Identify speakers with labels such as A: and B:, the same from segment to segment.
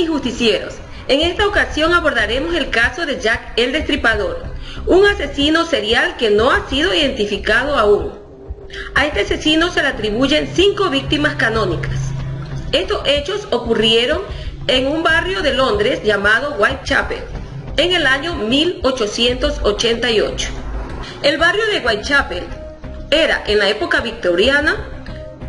A: y justicieros. En esta ocasión abordaremos el caso de Jack el Destripador, un asesino serial que no ha sido identificado aún. A este asesino se le atribuyen 5 víctimas canónicas. Estos hechos ocurrieron en un barrio de Londres llamado Whitechapel, en el año 1888. El barrio de Whitechapel era, en la época victoriana,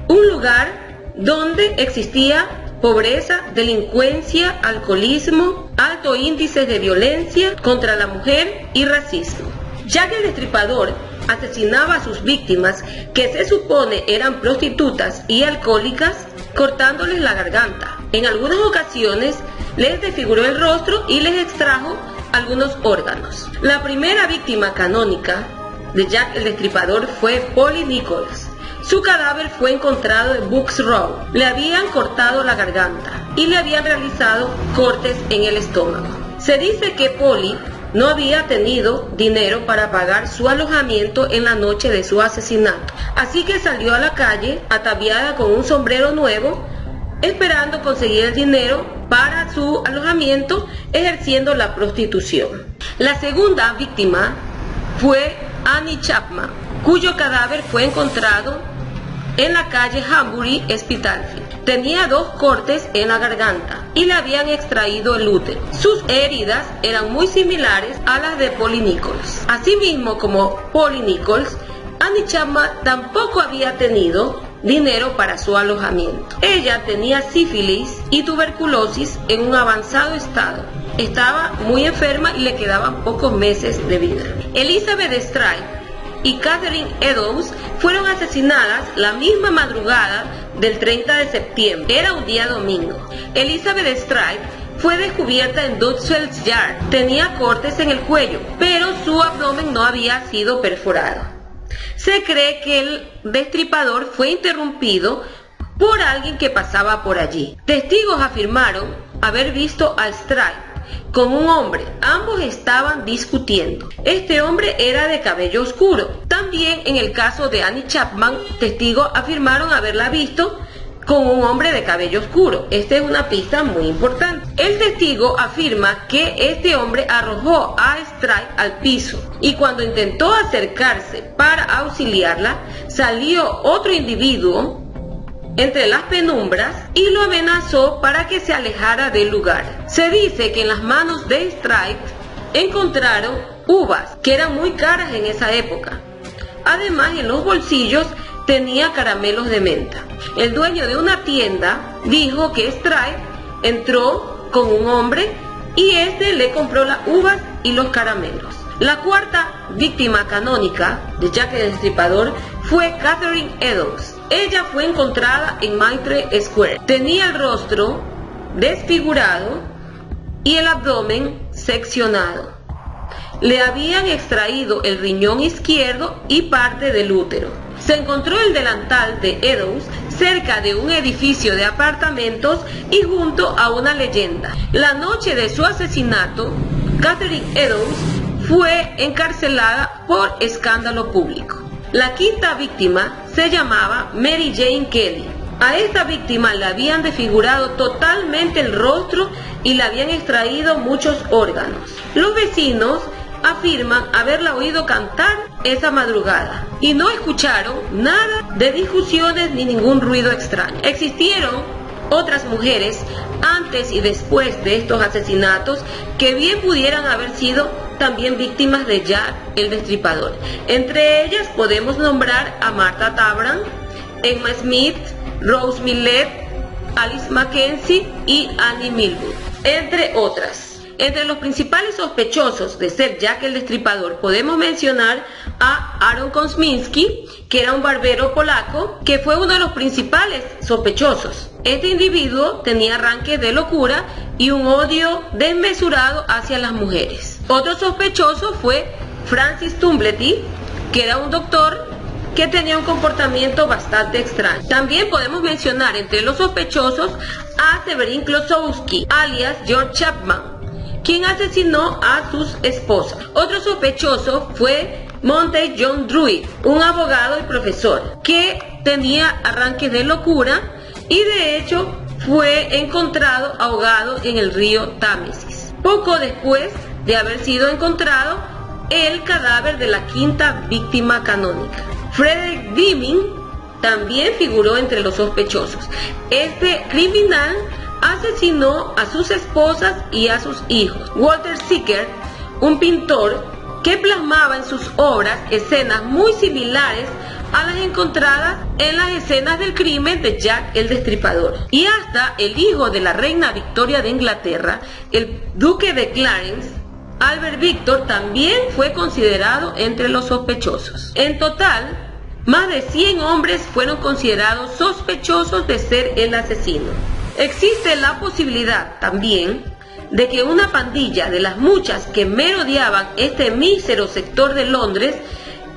A: un lugar donde existía pobreza, delincuencia, alcoholismo, alto índice de violencia contra la mujer y racismo. Jack el Destripador asesinaba a sus víctimas, que se supone eran prostitutas y alcohólicas, cortándoles la garganta. En algunas ocasiones les desfiguró el rostro y les extrajo algunos órganos. La primera víctima canónica de Jack el Destripador fue Polly Nichols. Su cadáver fue encontrado en Bucks Row. Le habían cortado la garganta y le habían realizado cortes en el estómago. Se dice que Polly no había tenido dinero para pagar su alojamiento en la noche de su asesinato, así que salió a la calle ataviada con un sombrero nuevo, esperando conseguir el dinero para su alojamiento, ejerciendo la prostitución. La segunda víctima fue Annie Chapman, cuyo cadáver fue encontrado en la calle Hambury, Spitalfield. Tenía 2 cortes en la garganta y le habían extraído el útero. Sus heridas eran muy similares a las de Polly Nichols. Asimismo, como Polly Nichols, Annie Chapman tampoco había tenido dinero para su alojamiento. Ella tenía sífilis y tuberculosis en un avanzado estado. Estaba muy enferma y le quedaban pocos meses de vida. Elizabeth Stride y Catherine Eddowes fueron asesinadas la misma madrugada del 30 de septiembre. Era un día domingo. Elizabeth Stride fue descubierta en Dudwell's Yard. Tenía cortes en el cuello, pero su abdomen no había sido perforado. Se cree que el destripador fue interrumpido por alguien que pasaba por allí. Testigos afirmaron haber visto a Stride con un hombre. Ambos estaban discutiendo. Este hombre era de cabello oscuro. También en el caso de Annie Chapman, testigos afirmaron haberla visto con un hombre de cabello oscuro. Esta es una pista muy importante. El testigo afirma que este hombre arrojó a Stride al piso y cuando intentó acercarse para auxiliarla, salió otro individuo entre las penumbras y lo amenazó para que se alejara del lugar. Se dice que en las manos de Stride encontraron uvas, que eran muy caras en esa época. Además, en los bolsillos tenía caramelos de menta. El dueño de una tienda dijo que Stride entró con un hombre y este le compró las uvas y los caramelos. La cuarta víctima canónica de Jack el Destripador fue Catherine Eddowes. Ella fue encontrada en Mitre Square. Tenía el rostro desfigurado y el abdomen seccionado. Le habían extraído el riñón izquierdo y parte del útero. Se encontró el delantal de Eddowes cerca de un edificio de apartamentos y junto a una leyenda. La noche de su asesinato, Catherine Eddowes fue encarcelada por escándalo público. La quinta víctima se llamaba Mary Jane Kelly. A esta víctima le habían desfigurado totalmente el rostro y le habían extraído muchos órganos. Los vecinos afirman haberla oído cantar esa madrugada y no escucharon nada de discusiones ni ningún ruido extraño. Existieron otras mujeres antes y después de estos asesinatos que bien pudieran haber sido también víctimas de Jack el Destripador. Entre ellas podemos nombrar a Martha Tabram, Emma Smith, Rose Millett, Alice Mackenzie y Annie Millwood, entre otras. Entre los principales sospechosos de ser Jack el Destripador podemos mencionar a Aaron Kosminski, que era un barbero polaco, que fue uno de los principales sospechosos. Este individuo tenía arranques de locura y un odio desmesurado hacia las mujeres. Otro sospechoso fue Francis Tumblety, que era un doctor que tenía un comportamiento bastante extraño. También podemos mencionar entre los sospechosos a Severin Klosowski, alias George Chapman, quien asesinó a sus esposas. Otro sospechoso fue Monte John Druid, un abogado y profesor que tenía arranques de locura y de hecho fue encontrado ahogado en el río Támesis. Poco después de haber sido encontrado el cadáver de la quinta víctima canónica. Frederick Deming también figuró entre los sospechosos. Este criminal asesinó a sus esposas y a sus hijos. Walter Sickert, un pintor que plasmaba en sus obras escenas muy similares a las encontradas en las escenas del crimen de Jack el Destripador. Y hasta el hijo de la reina Victoria de Inglaterra, el duque de Clarence, Albert Victor, también fue considerado entre los sospechosos. En total, más de 100 hombres fueron considerados sospechosos de ser el asesino. Existe la posibilidad también de que una pandilla de las muchas que merodeaban este mísero sector de Londres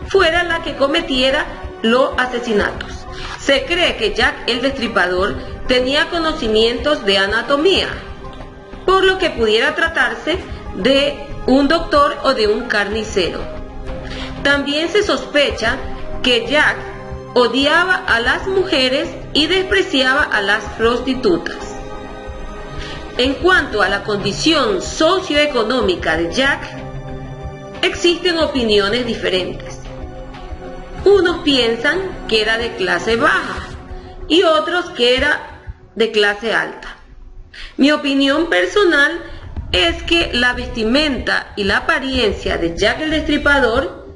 A: fuera la que cometiera los asesinatos. Se cree que Jack el Destripador tenía conocimientos de anatomía, por lo que pudiera tratarse de un doctor o de un carnicero. También se sospecha que Jack odiaba a las mujeres y despreciaba a las prostitutas. En cuanto a la condición socioeconómica de Jack, existen opiniones diferentes. Unos piensan que era de clase baja y otros que era de clase alta. Mi opinión personal es que la vestimenta y la apariencia de Jack el Destripador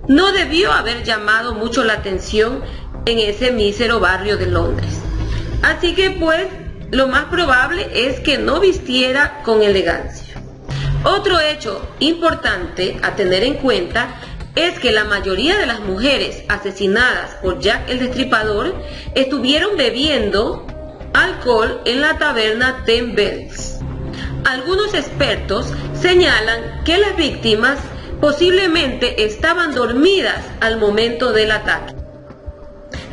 A: no debió haber llamado mucho la atención en ese mísero barrio de Londres. Así que pues, lo más probable es que no vistiera con elegancia. Otro hecho importante a tener en cuenta es que la mayoría de las mujeres asesinadas por Jack el Destripador estuvieron bebiendo alcohol en la taberna Ten Bells. Algunos expertos señalan que las víctimas posiblemente estaban dormidas al momento del ataque.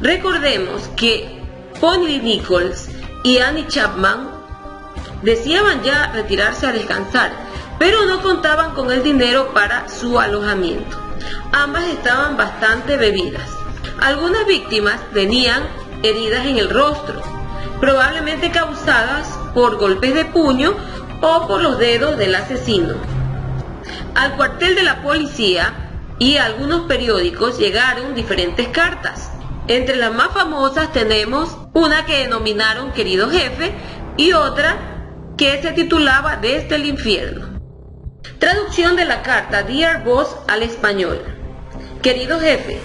A: Recordemos que Polly Nichols y Annie Chapman deseaban ya retirarse a descansar, pero no contaban con el dinero para su alojamiento. Ambas estaban bastante bebidas. Algunas víctimas tenían heridas en el rostro, probablemente causadas por golpes de puño o por los dedos del asesino. Al cuartel de la policía y a algunos periódicos llegaron diferentes cartas. Entre las más famosas tenemos una que denominaron Querido Jefe y otra que se titulaba Desde el Infierno. Traducción de la carta Dear Boss al español. Querido jefe,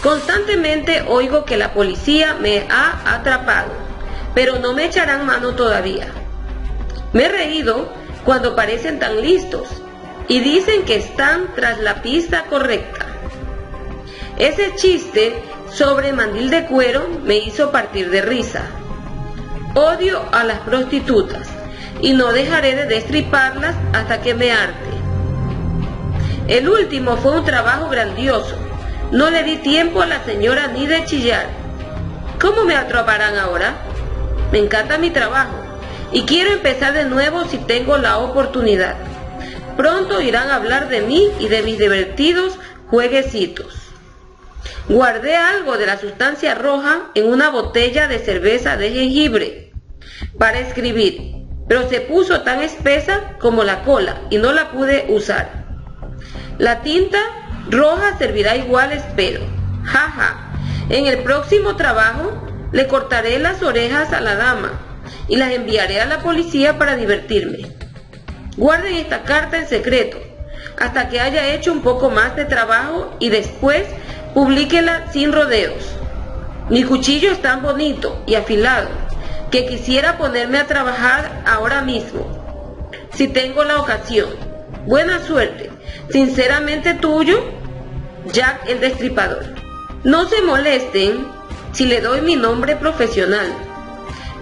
A: constantemente oigo que la policía me ha atrapado, pero no me echarán mano todavía. Me he reído cuando parecen tan listos y dicen que están tras la pista correcta. Ese chiste sobre mandil de cuero me hizo partir de risa. Odio a las prostitutas y no dejaré de destriparlas hasta que me harte. El último fue un trabajo grandioso. No le di tiempo a la señora ni de chillar. ¿Cómo me atraparán ahora? Me encanta mi trabajo y quiero empezar de nuevo si tengo la oportunidad. Pronto irán a hablar de mí y de mis divertidos jueguecitos. Guardé algo de la sustancia roja en una botella de cerveza de jengibre para escribir, pero se puso tan espesa como la cola y no la pude usar. La tinta roja servirá igual, espero. Jaja. En el próximo trabajo le cortaré las orejas a la dama y las enviaré a la policía para divertirme. Guarden esta carta en secreto hasta que haya hecho un poco más de trabajo y después publíquela sin rodeos. Mi cuchillo es tan bonito y afilado que quisiera ponerme a trabajar ahora mismo, si tengo la ocasión. Buena suerte. Sinceramente tuyo, Jack el Destripador. No se molesten si le doy mi nombre profesional.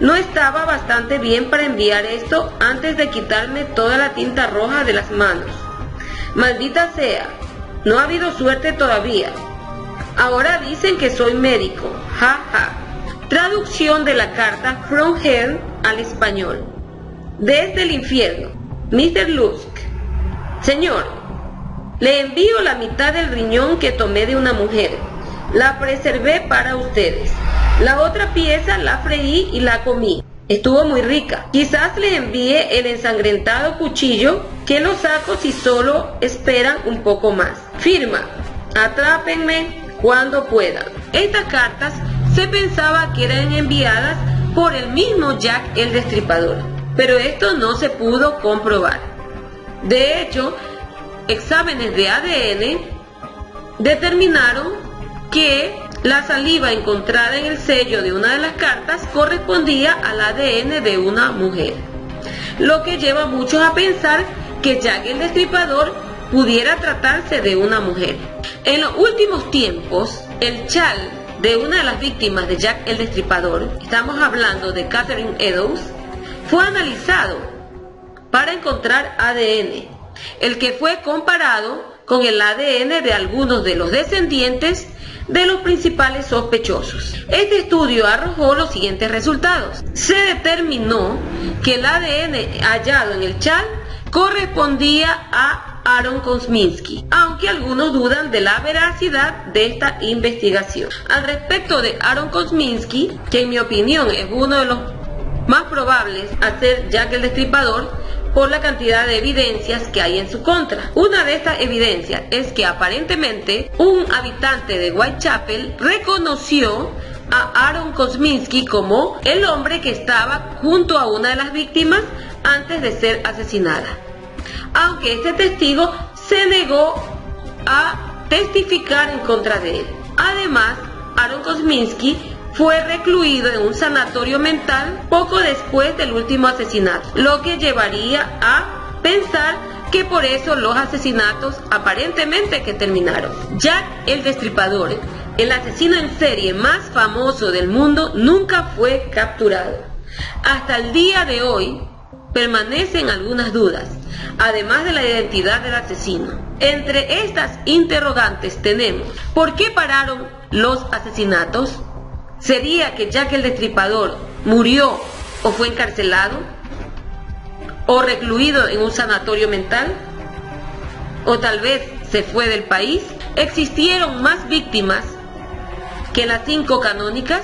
A: No estaba bastante bien para enviar esto antes de quitarme toda la tinta roja de las manos. Maldita sea, no ha habido suerte todavía. Ahora dicen que soy médico. Ja, ja. Traducción de la carta From Hell al español. Desde el infierno. Mr. Lusk. Señor, le envío la mitad del riñón que tomé de una mujer. La preservé para ustedes. La otra pieza la freí y la comí. Estuvo muy rica. Quizás les envíe el ensangrentado cuchillo que lo saco si solo esperan un poco más. Firma: atrápenme cuando puedan. Estas cartas se pensaba que eran enviadas por el mismo Jack el Destripador, pero esto no se pudo comprobar. De hecho, exámenes de ADN determinaron que la saliva encontrada en el sello de una de las cartas correspondía al ADN de una mujer, lo que lleva a muchos a pensar que Jack el Destripador pudiera tratarse de una mujer. En los últimos tiempos, el chal de una de las víctimas de Jack el Destripador, estamos hablando de Catherine Eddowes, fue analizado para encontrar ADN, el que fue comparado con el ADN de algunos de los descendientes de los principales sospechosos. Este estudio arrojó los siguientes resultados. Se determinó que el ADN hallado en el chal correspondía a Aaron Kosminski, aunque algunos dudan de la veracidad de esta investigación. Al respecto de Aaron Kosminski, que en mi opinión es uno de los más probables a ser Jack el Destripador, por la cantidad de evidencias que hay en su contra. Una de estas evidencias es que aparentemente un habitante de Whitechapel reconoció a Aaron Kosminski como el hombre que estaba junto a una de las víctimas antes de ser asesinada, aunque este testigo se negó a testificar en contra de él. Además, Aaron Kosminski fue recluido en un sanatorio mental poco después del último asesinato, lo que llevaría a pensar que por eso los asesinatos aparentemente que terminaron. Jack el Destripador, el asesino en serie más famoso del mundo, nunca fue capturado. Hasta el día de hoy permanecen algunas dudas, además de la identidad del asesino. Entre estas interrogantes tenemos: ¿por qué pararon los asesinatos? ¿Sería que Jack el Destripador murió o fue encarcelado? ¿O recluido en un sanatorio mental? ¿O tal vez se fue del país? ¿Existieron más víctimas que las 5 canónicas?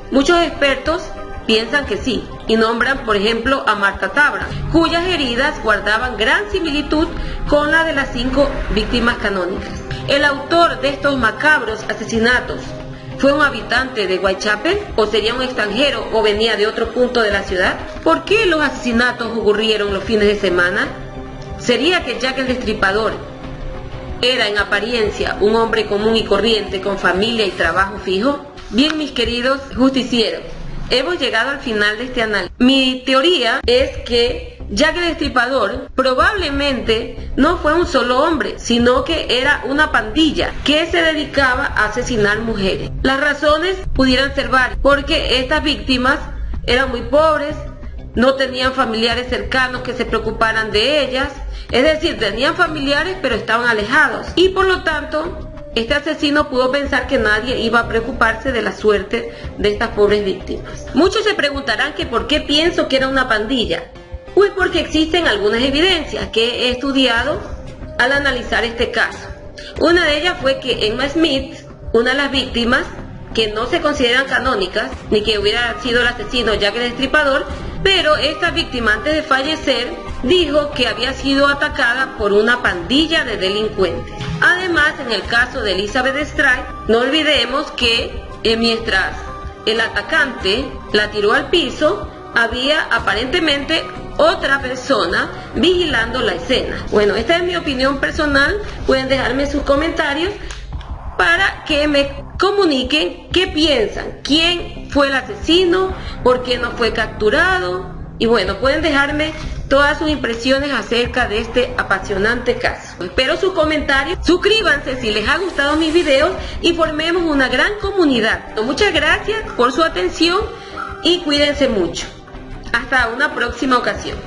A: Muchos expertos piensan que sí, y nombran por ejemplo a Martha Tabram, cuyas heridas guardaban gran similitud con la de las 5 víctimas canónicas. ¿El autor de estos macabros asesinatos fue un habitante de Whitechapel, o sería un extranjero, o venía de otro punto de la ciudad? ¿Por qué los asesinatos ocurrieron los fines de semana? ¿Sería que Jack el Destripador era en apariencia un hombre común y corriente con familia y trabajo fijo? Bien, mis queridos justicieros, hemos llegado al final de este análisis. Mi teoría es que Jack el Destripador probablemente no fue un solo hombre, sino que era una pandilla que se dedicaba a asesinar mujeres. Las razones pudieran ser varias, porque estas víctimas eran muy pobres, no tenían familiares cercanos que se preocuparan de ellas, es decir, tenían familiares pero estaban alejados, y por lo tanto este asesino pudo pensar que nadie iba a preocuparse de la suerte de estas pobres víctimas. Muchos se preguntarán que por qué pienso que era una pandilla. Pues porque existen algunas evidencias que he estudiado al analizar este caso. Una de ellas fue que Emma Smith, una de las víctimas, que no se consideran canónicas, ni que hubiera sido el asesino Jack el Destripador, pero esta víctima antes de fallecer dijo que había sido atacada por una pandilla de delincuentes. Además, en el caso de Elizabeth Stride, no olvidemos que mientras el atacante la tiró al piso, había aparentemente otra persona vigilando la escena. Bueno, esta es mi opinión personal. Pueden dejarme sus comentarios para que me comuniquen qué piensan, quién fue el asesino, por qué no fue capturado, y bueno, pueden dejarme todas sus impresiones acerca de este apasionante caso. Espero sus comentarios, suscríbanse si les ha gustado mis videos y formemos una gran comunidad. Muchas gracias por su atención y cuídense mucho. Hasta una próxima ocasión.